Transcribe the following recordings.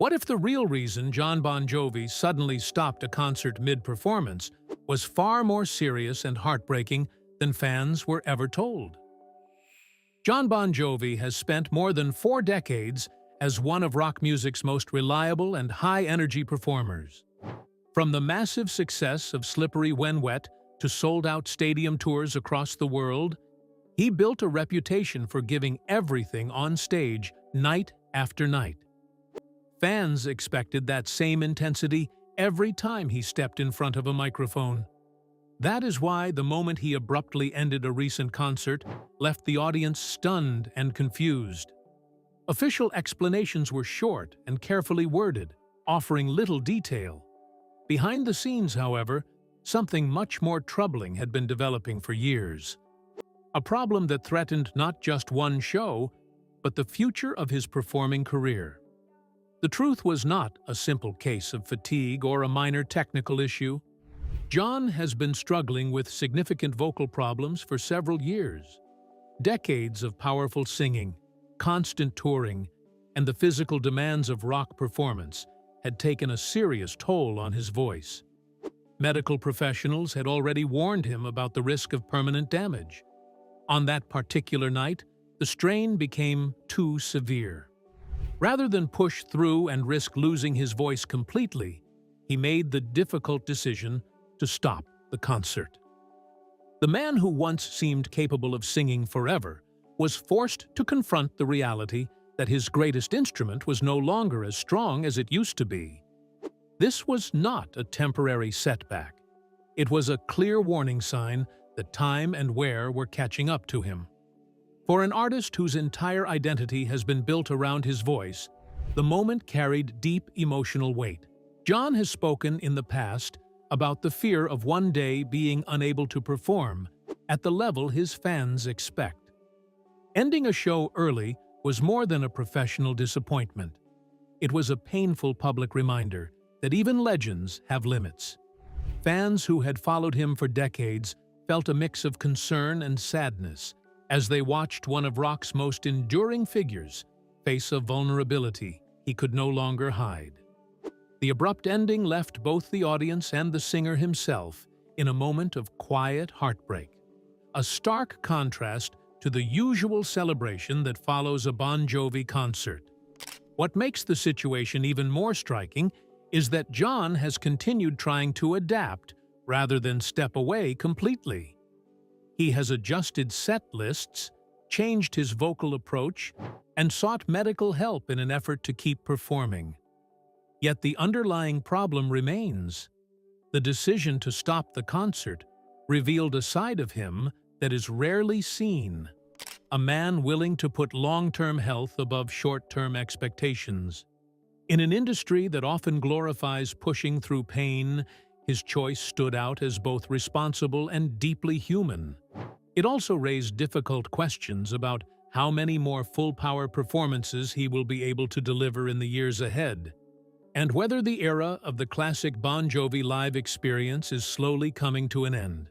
What if the real reason Jon Bon Jovi suddenly stopped a concert mid-performance was far more serious and heartbreaking than fans were ever told? Jon Bon Jovi has spent more than 4 decades as one of rock music's most reliable and high-energy performers. From the massive success of Slippery When Wet to sold-out stadium tours across the world, he built a reputation for giving everything on stage night after night. Fans expected that same intensity every time he stepped in front of a microphone. That is why the moment he abruptly ended a recent concert left the audience stunned and confused. Official explanations were short and carefully worded, offering little detail. Behind the scenes, however, something much more troubling had been developing for years. A problem that threatened not just one show, but the future of his performing career. The truth was not a simple case of fatigue or a minor technical issue. Jon has been struggling with significant vocal problems for several years. Decades of powerful singing, constant touring, and the physical demands of rock performance had taken a serious toll on his voice. Medical professionals had already warned him about the risk of permanent damage. On that particular night, the strain became too severe. Rather than push through and risk losing his voice completely, he made the difficult decision to stop the concert. The man who once seemed capable of singing forever was forced to confront the reality that his greatest instrument was no longer as strong as it used to be. This was not a temporary setback. It was a clear warning sign that time and wear were catching up to him. For an artist whose entire identity has been built around his voice, the moment carried deep emotional weight. Jon has spoken in the past about the fear of one day being unable to perform at the level his fans expect. Ending a show early was more than a professional disappointment. It was a painful public reminder that even legends have limits. Fans who had followed him for decades felt a mix of concern and sadness as they watched one of rock's most enduring figures face a vulnerability he could no longer hide. The abrupt ending left both the audience and the singer himself in a moment of quiet heartbreak, a stark contrast to the usual celebration that follows a Bon Jovi concert. What makes the situation even more striking is that Jon has continued trying to adapt rather than step away completely. He has adjusted set lists, changed his vocal approach, and sought medical help in an effort to keep performing. Yet the underlying problem remains. The decision to stop the concert revealed a side of him that is rarely seen, a man willing to put long-term health above short-term expectations. In an industry that often glorifies pushing through pain, his choice stood out as both responsible and deeply human. It also raised difficult questions about how many more full-power performances he will be able to deliver in the years ahead, and whether the era of the classic Bon Jovi live experience is slowly coming to an end.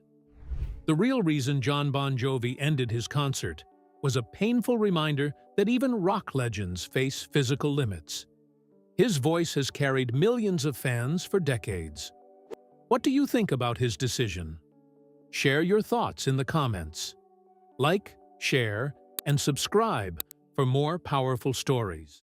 The real reason Jon Bon Jovi ended his concert was a painful reminder that even rock legends face physical limits. His voice has carried millions of fans for decades. What do you think about his decision? Share your thoughts in the comments. Like, share, and subscribe for more powerful stories.